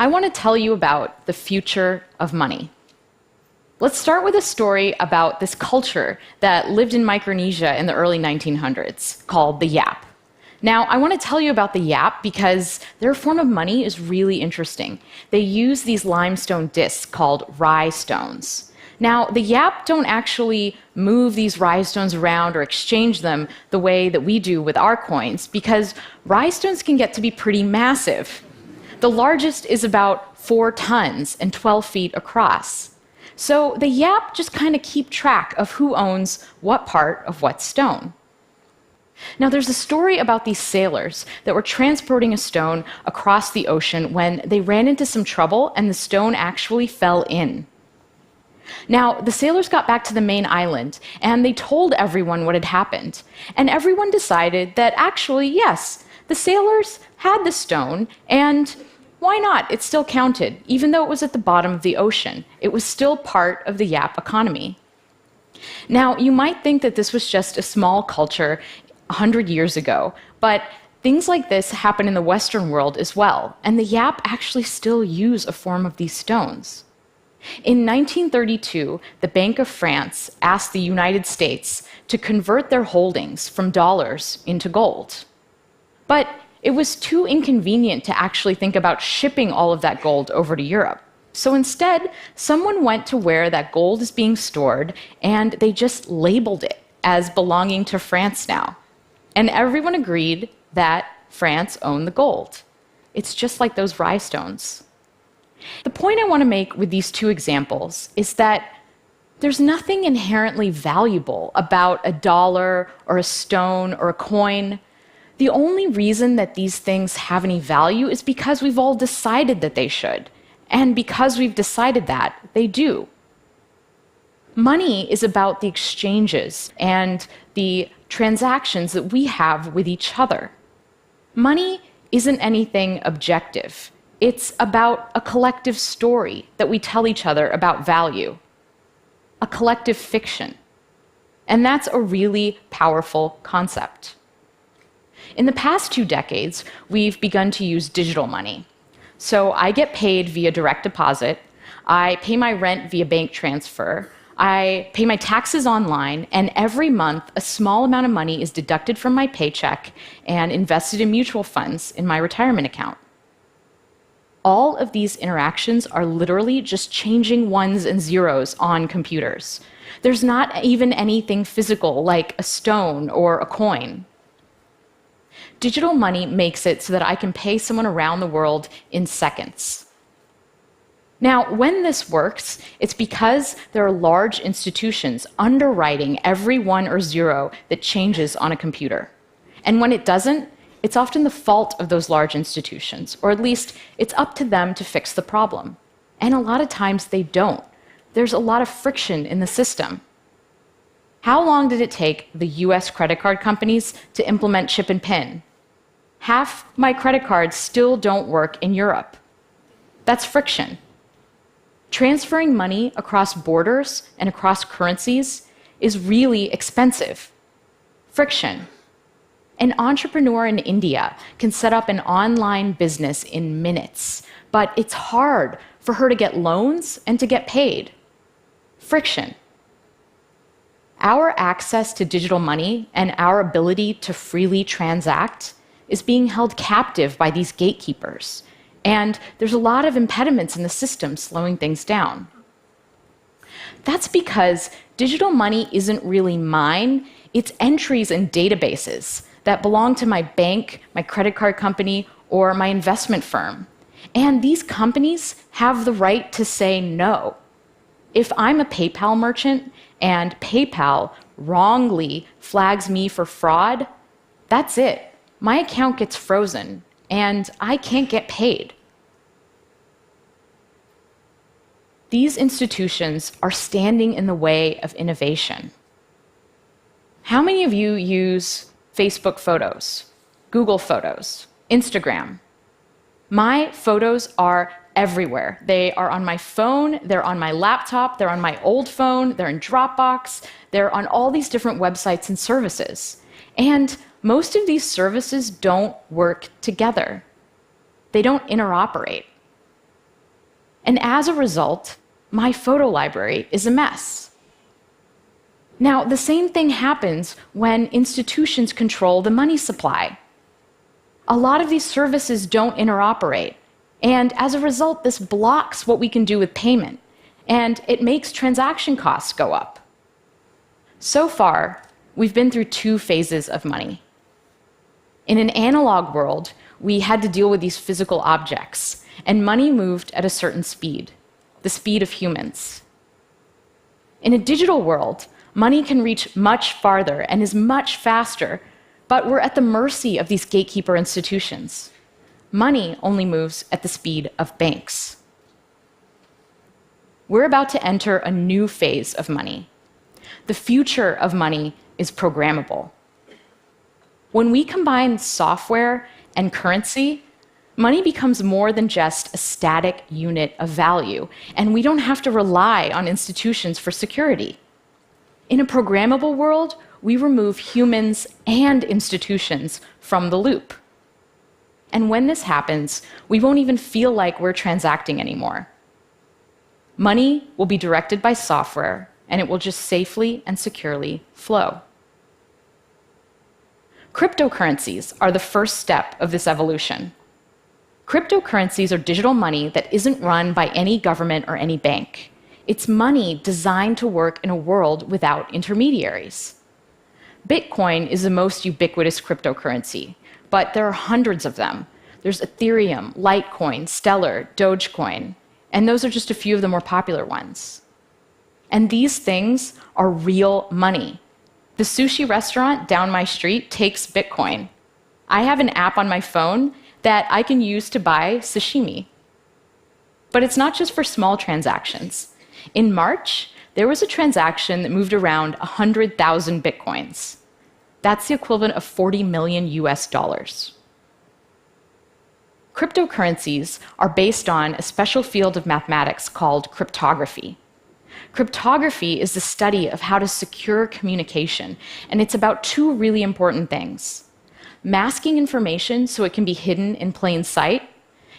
I want to tell you about the future of money. Let's start with a story about this culture that lived in Micronesia in the early 1900s called the Yap. Now, I want to tell you about the Yap because their form of money is really interesting. They use these limestone discs called rye stones. Now, the Yap don't actually move these rye stones around or exchange them the way that we do with our coins because rye stones can get to be pretty massive. The largest is about 4 tons and 12 feet across. So the Yap just kind of keep track of who owns what part of what stone. Now, there's a story about these sailors that were transporting a stone across the ocean when they ran into some trouble and the stone actually fell in. Now, the sailors got back to the main island and they told everyone what had happened. And everyone decided that actually, yes, the sailors had the stone and why not? It still counted, even though it was at the bottom of the ocean. It was still part of the Yap economy. Now, you might think that this was just a small culture 100 years ago, but things like this happen in the Western world as well, and the Yap actually still use a form of these stones. In 1932, the Bank of France asked the United States to convert their holdings from dollars into gold. But it was too inconvenient to actually think about shipping all of that gold over to Europe. So instead, someone went to where that gold is being stored, and they just labeled it as belonging to France now. And everyone agreed that France owned the gold. It's just like those rye stones. The point I want to make with these two examples is that there's nothing inherently valuable about a dollar or a stone or a coin. The only reason that these things have any value is because we've all decided that they should. And because we've decided that, they do. Money is about the exchanges and the transactions that we have with each other. Money isn't anything objective. It's about a collective story that we tell each other about value, a collective fiction. And that's a really powerful concept. In the past 2 decades, we've begun to use digital money. So I get paid via direct deposit, I pay my rent via bank transfer, I pay my taxes online, and every month a small amount of money is deducted from my paycheck and invested in mutual funds in my retirement account. All of these interactions are literally just changing ones and zeros on computers. There's not even anything physical like a stone or a coin. Digital money makes it so that I can pay someone around the world in seconds. Now, when this works, it's because there are large institutions underwriting every 1 or 0 that changes on a computer. And when it doesn't, it's often the fault of those large institutions, or at least it's up to them to fix the problem. And a lot of times they don't. There's a lot of friction in the system. How long did it take the US credit card companies to implement chip and PIN? Half my credit cards still don't work in Europe. That's friction. Transferring money across borders and across currencies is really expensive. Friction. An entrepreneur in India can set up an online business in minutes, but it's hard for her to get loans and to get paid. Friction. Our access to digital money and our ability to freely transact is being held captive by these gatekeepers. And there's a lot of impediments in the system slowing things down. That's because digital money isn't really mine, it's entries in databases that belong to my bank, my credit card company, or my investment firm. And these companies have the right to say no. If I'm a PayPal merchant and PayPal wrongly flags me for fraud, that's it. My account gets frozen and I can't get paid. These institutions are standing in the way of innovation. How many of you use Facebook Photos, Google Photos, Instagram? My photos are everywhere. They are on my phone, they're on my laptop, they're on my old phone, they're in Dropbox, they're on all these different websites and services. And most of these services don't work together. They don't interoperate. And as a result, my photo library is a mess. Now, the same thing happens when institutions control the money supply. A lot of these services don't interoperate, and as a result, this blocks what we can do with payment, and it makes transaction costs go up. So far, we've been through two phases of money. In an analog world, we had to deal with these physical objects, and money moved at a certain speed, the speed of humans. In a digital world, money can reach much farther and is much faster, but we're at the mercy of these gatekeeper institutions. Money only moves at the speed of banks. We're about to enter a new phase of money. The future of money is programmable. When we combine software and currency, money becomes more than just a static unit of value, and we don't have to rely on institutions for security. In a programmable world, we remove humans and institutions from the loop. And when this happens, we won't even feel like we're transacting anymore. Money will be directed by software, and it will just safely and securely flow. Cryptocurrencies are the first step of this evolution. Cryptocurrencies are digital money that isn't run by any government or any bank. It's money designed to work in a world without intermediaries. Bitcoin is the most ubiquitous cryptocurrency, but there are hundreds of them. There's Ethereum, Litecoin, Stellar, Dogecoin, and those are just a few of the more popular ones. And these things are real money. The sushi restaurant down my street takes Bitcoin. I have an app on my phone that I can use to buy sashimi. But it's not just for small transactions. In March, there was a transaction that moved around 100,000 Bitcoins. That's the equivalent of 40 million US dollars. Cryptocurrencies are based on a special field of mathematics called cryptography. Cryptography is the study of how to secure communication, and it's about two really important things: masking information so it can be hidden in plain sight,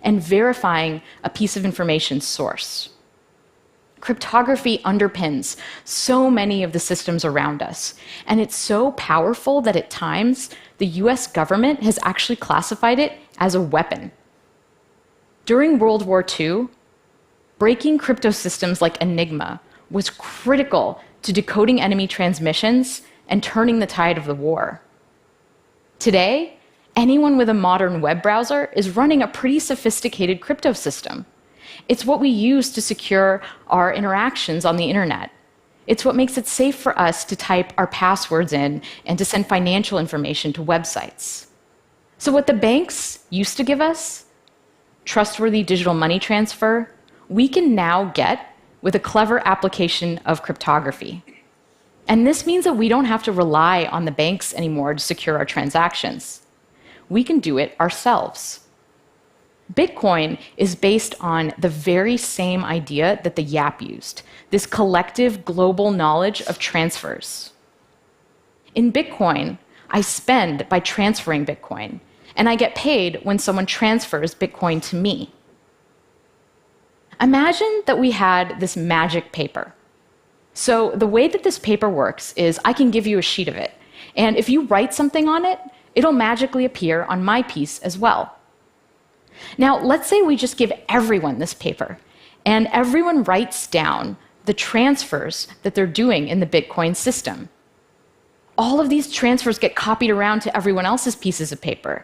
and verifying a piece of information's source. Cryptography underpins so many of the systems around us, and it's so powerful that at times the US government has actually classified it as a weapon. During World War II, breaking crypto systems like Enigma was critical to decoding enemy transmissions and turning the tide of the war. Today, anyone with a modern web browser is running a pretty sophisticated crypto system. It's what we use to secure our interactions on the internet. It's what makes it safe for us to type our passwords in and to send financial information to websites. So what the banks used to give us, trustworthy digital money transfer, we can now get with a clever application of cryptography. And this means that we don't have to rely on the banks anymore to secure our transactions. We can do it ourselves. Bitcoin is based on the very same idea that the YAP used, this collective global knowledge of transfers. In Bitcoin, I spend by transferring Bitcoin, and I get paid when someone transfers Bitcoin to me. Imagine that we had this magic paper. So the way that this paper works is I can give you a sheet of it, and if you write something on it, it'll magically appear on my piece as well. Now, let's say we just give everyone this paper, and everyone writes down the transfers that they're doing in the Bitcoin system. All of these transfers get copied around to everyone else's pieces of paper,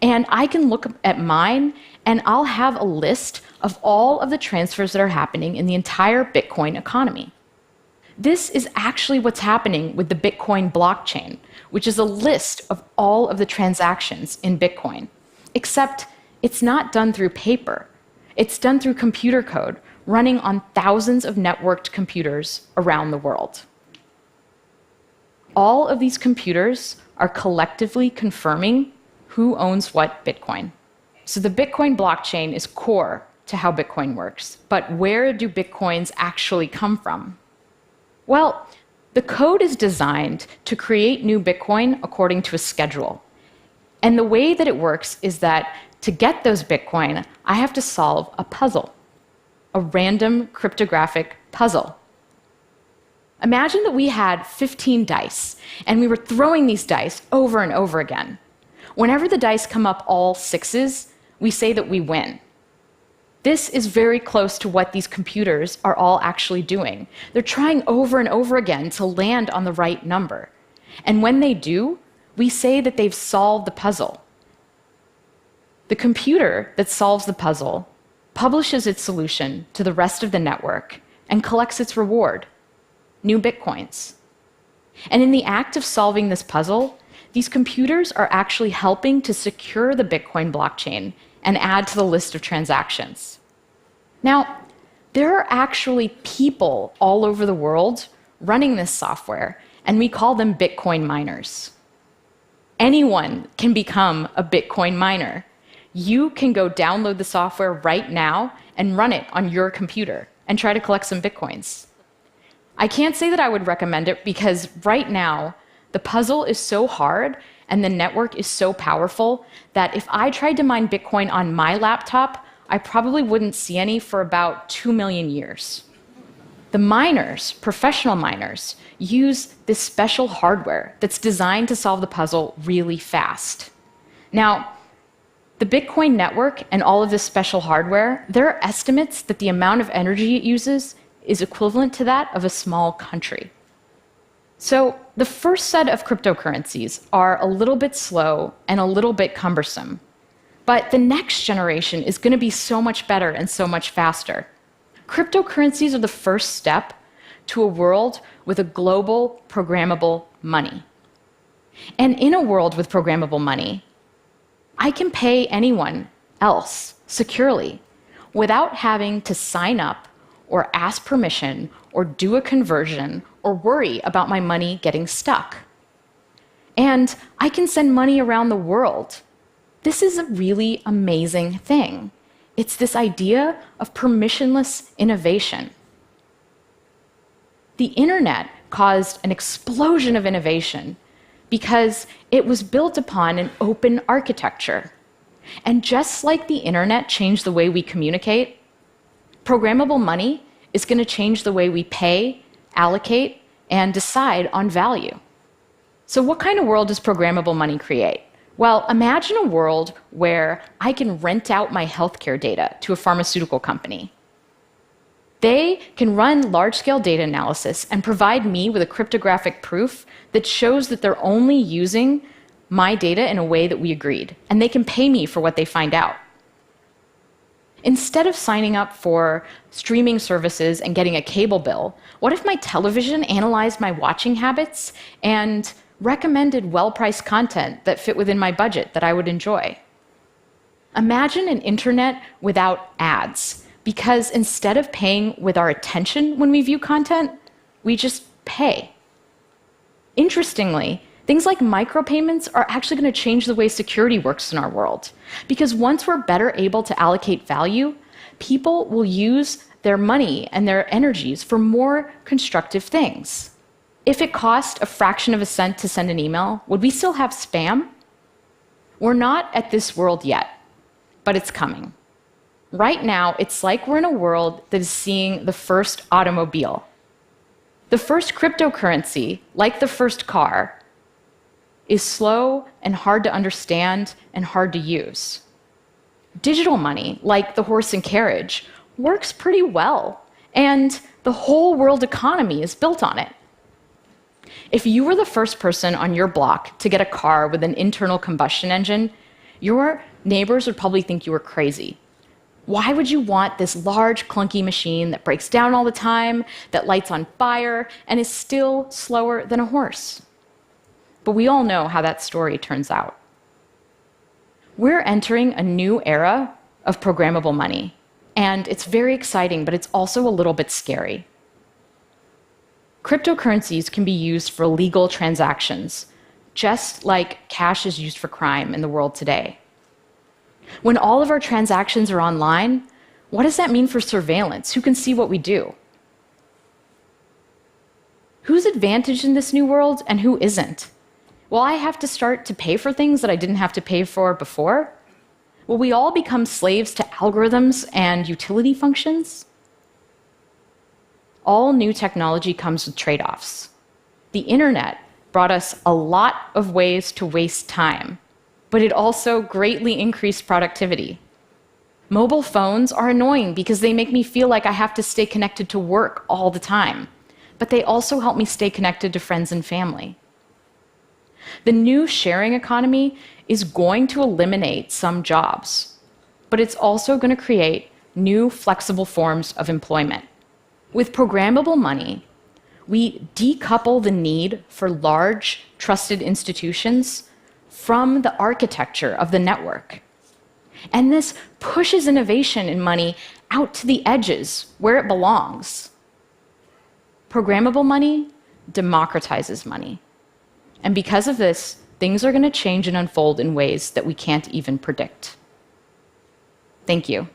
and I can look at mine, and I'll have a list of all of the transfers that are happening in the entire Bitcoin economy. This is actually what's happening with the Bitcoin blockchain, which is a list of all of the transactions in Bitcoin, except it's not done through paper. It's done through computer code running on thousands of networked computers around the world. All of these computers are collectively confirming who owns what Bitcoin. So the Bitcoin blockchain is core to how Bitcoin works. But where do Bitcoins actually come from? Well, the code is designed to create new Bitcoin according to a schedule. And the way that it works is that to get those Bitcoin, I have to solve a puzzle. a random cryptographic puzzle. Imagine that we had 15 dice, and we were throwing these dice over and over again. Whenever the dice come up all sixes, we say that we win. This is very close to what these computers are all actually doing. They're trying over and over again to land on the right number. And when they do, we say that they've solved the puzzle. The computer that solves the puzzle publishes its solution to the rest of the network and collects its reward, new bitcoins. And in the act of solving this puzzle, these computers are actually helping to secure the Bitcoin blockchain and add to the list of transactions. Now, there are actually people all over the world running this software, and we call them Bitcoin miners. Anyone can become a Bitcoin miner. You can go download the software right now and run it on your computer and try to collect some Bitcoins. I can't say that I would recommend it because right now, the puzzle is so hard and the network is so powerful that if I tried to mine Bitcoin on my laptop, I probably wouldn't see any for about 2 million years. The miners, professional miners, use this special hardware that's designed to solve the puzzle really fast. Now, the Bitcoin network and all of this special hardware, there are estimates that the amount of energy it uses is equivalent to that of a small country. So the first set of cryptocurrencies are a little bit slow and a little bit cumbersome. But the next generation is going to be so much better and so much faster. Cryptocurrencies are the first step to a world with a global programmable money. And in a world with programmable money, I can pay anyone else securely without having to sign up or ask permission or do a conversion or worry about my money getting stuck. And I can send money around the world. This is a really amazing thing. It's this idea of permissionless innovation. The internet caused an explosion of innovation because it was built upon an open architecture. And just like the internet changed the way we communicate, programmable money is going to change the way we pay, allocate, and decide on value. So what kind of world does programmable money create? Well, imagine a world where I can rent out my healthcare data to a pharmaceutical company. They can run large-scale data analysis and provide me with a cryptographic proof that shows that they're only using my data in a way that we agreed, and they can pay me for what they find out. Instead of signing up for streaming services and getting a cable bill, what if my television analyzed my watching habits and recommended well-priced content that fit within my budget that I would enjoy? Imagine an internet without ads, because instead of paying with our attention when we view content, we just pay. Interestingly, things like micropayments are actually going to change the way security works in our world. Because once we're better able to allocate value, people will use their money and their energies for more constructive things. If it cost a fraction of a cent to send an email, would we still have spam? We're not at this world yet, but it's coming. Right now, it's like we're in a world that is seeing the first automobile. The first cryptocurrency, like the first car, is slow and hard to understand and hard to use. Digital money, like the horse and carriage, works pretty well, and the whole world economy is built on it. If you were the first person on your block to get a car with an internal combustion engine, your neighbors would probably think you were crazy. Why would you want this large, clunky machine that breaks down all the time, that lights on fire, and is still slower than a horse? But we all know how that story turns out. We're entering a new era of programmable money, and it's very exciting, but it's also a little bit scary. Cryptocurrencies can be used for legal transactions, just like cash is used for crime in the world today. When all of our transactions are online, what does that mean for surveillance? Who can see what we do? Who's advantaged in this new world and who isn't? Will I have to start to pay for things that I didn't have to pay for before? Will we all become slaves to algorithms and utility functions? all new technology comes with trade-offs. The internet brought us a lot of ways to waste time, but it also greatly increased productivity. Mobile phones are annoying because they make me feel like I have to stay connected to work all the time, but they also help me stay connected to friends and family. The new sharing economy is going to eliminate some jobs, but it's also going to create new flexible forms of employment. With programmable money, we decouple the need for large, trusted institutions from the architecture of the network. And this pushes innovation in money out to the edges where it belongs. Programmable money democratizes money. And because of this, things are going to change and unfold in ways that we can't even predict. Thank you.